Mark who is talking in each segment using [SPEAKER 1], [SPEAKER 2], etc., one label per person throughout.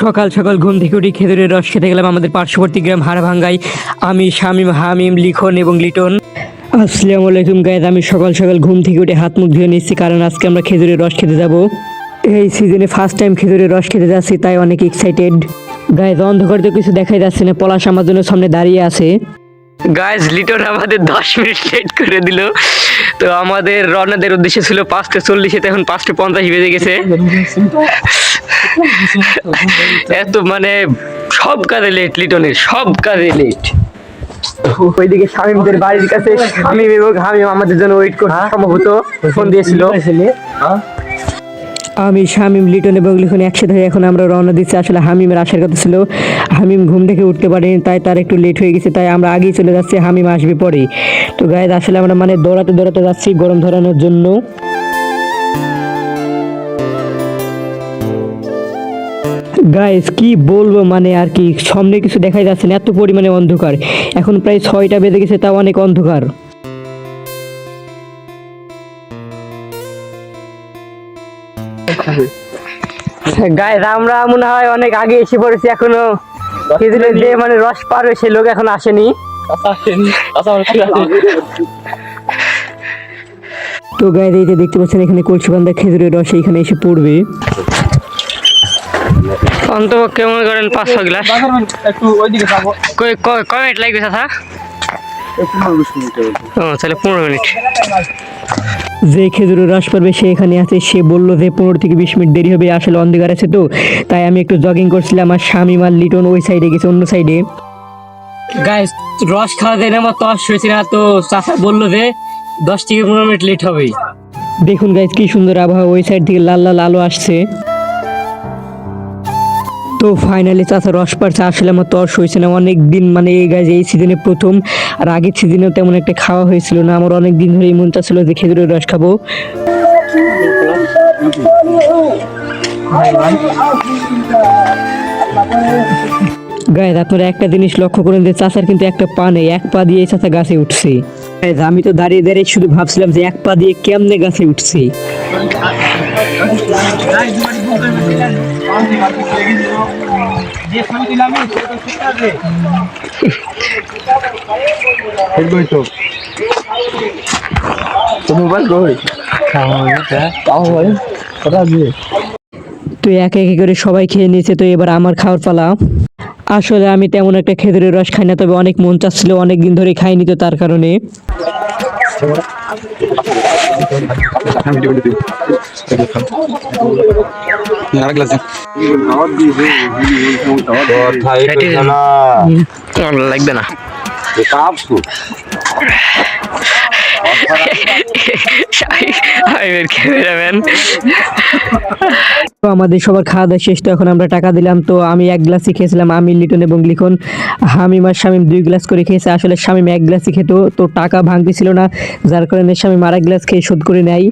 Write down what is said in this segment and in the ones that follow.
[SPEAKER 1] সকাল সকাল ঘুম থেকে উঠে খেজুরের রস খেতে গেলাম আমাদের পার্শ্ববর্তী গ্রাম হাড়ভাঙ্গায়। আমি শামীম, হামিম, লিখন এবং লিটন। আসসালামু আলাইকুম গাইজ। আমি সকাল সকাল ঘুম থেকে উঠে হাত মুখ ধুয়ে নিচ্ছি, কারণ আজকে আমরা খেজুরের রস খেতে যাব। এই সিজনে ফার্স্ট টাইম খেজুরের রস খেতে যাচ্ছি, তাই অনেক এক্সাইটেড। গাইজ অন্ধকার তো কিছু দেখাই যাচ্ছে না, পলাশ আমার জন্য সামনে দাঁড়িয়ে আছে। গাইজ লিটন আমাদের 10 মিনিট লেট করে দিল। তো আমাদের রওনাদের উদ্দেশ্য ছিল 5:40, এখন 5:50 বেজে গেছে। এত মানে সব কাজে লেট, লিটনের সব কাজে লেট। ওইদিকে শামীমদের বাড়ির কাছে শামীম এবং হামিম আমাদের জন্য ওয়েট করছে, সম্ভবত ফোন দিয়েছিল। আমি, শামীম, লিটন এবং লিখন একসাথে হয়ে এখন আমরা রওনা দিচ্ছি। আসলে হামিমের আসার কথা ছিল, হামিম ঘুম থেকে উঠতে পারেনি, তাই তার একটু লেট হয়ে গেছে, তাই আমরা আগেই চলে যাচ্ছি, হামিম আসবে পরে। তো গাইজ আসলে আমরা মানে দৌড়াতে দৌড়াতে যাচ্ছি গরম ধরানোর জন্য। গাইস কি বলবো, মানে আর কি সামনে কিছু দেখাই যাচ্ছে না, এত পরিমাণে অন্ধকার। এখন প্রায় 6টা বেজে গেছে, তাও অনেক অন্ধকার। গাইস আমরা মনে হয় অনেক আগে এসে পড়েছি, এখনো খেজুরের যে মানে রস পারবে সেই লোক এখন আসেনি। তো গাইস এই যে দেখতে পাচ্ছেন এখানে কলসিবান্ধা খেজুরের রস এখানে এসে পড়বে। অন্তপক্ষে মনে করেন 5-6 গ্লাস। একটু ওইদিকে যাবো। কয় মিনিট লাগবে চাচা? 15-20 মিনিট। ও তাহলে 15 মিনিট। যে খেজুরের রস পারবে সে এখানে আছে, সে বললো যে 15 থেকে 20 মিনিট দেরি হবে। আসলে অন্ধকার আছে তো, তাই আমি একটু জগিং করছিলাম, আর শামীম আর লিটন ওই সাইডে গেছে, অন্য সাইডে। গাইস রস খাওয়া যায় না, আমার তস হয়েছে না, তো চাচা বললো যে 10 থেকে 15 মিনিট লেট হবে। দেখুন গাইস কি সুন্দর আবহাওয়া, ওই সাইড থেকে লাল লাল আলো আসছে। তো ফাইনালি চাচা রস পারছে। আসলে আমার তর্স হয়েছে না অনেক দিন, মানে এই গাছ এই সিজনে প্রথম, আর আগের সিজনেও তেমন একটা খাওয়া হয়েছিল না। আমার অনেক দিন ধরে মন চাচ্ছিল যে খেজুরের রস খাবো। গাইজ আপনারা একটা জিনিস লক্ষ্য করেন যে চাচার কিন্তু একটা পা নেই, এক পা দিয়ে চাচা গাছে উঠছে। আমি তো দাঁড়িয়ে দাঁড়িয়ে শুধু ভাবছিলাম যে এক পা দিয়ে কেমনে গাছে উঠছে। তো একে একে করে সবাই খেয়ে নিয়েছে, তো এবার আমার খাওয়ার পালা। আসলে আমি তেমন একটা খেজুরের রস খাই না, তবে অনেক মন চাচ্ছিল, অনেক দিন ধরে খাইনি, তো তার কারণে। লাগবে না আমাদের সবার খাওয়া দাওয়া শেষ, তো এখন আমরা টাকা দিলাম। তো আমি 1 গ্লাসই খেয়েছিলাম, আমি, লিটন এবং লিখন। হামিম আর শামীম 2 গ্লাস করে খেয়েছে। আসলে শামীম 1 গ্লাসই খেত, তো টাকা ভাঙতে ছিল না, যার কারণে শামীম আর 1 গ্লাস খেয়ে শোধ করে নেয়।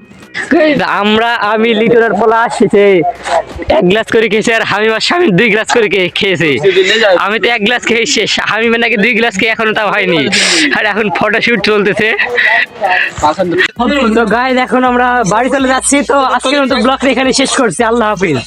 [SPEAKER 1] আমি, লিটন আর পলাশ 1 গ্লাস করে খেয়েছি, আর হামিম আর শামীম 2 গ্লাস করে খেয়েছে। আমি তো 1 গ্লাস খেয়ে শেষ, হামিমের নাকি 2 গ্লাস খেয়ে এখনো তা হয়নি, আর এখন ফটোশুট চলতেছে। তো গাইজ এখন আমরা বাড়ি চলে যাচ্ছি, তো আজকের মতো ব্লগটা এখানে শেষ করছি। আল্লাহ হাফিজ।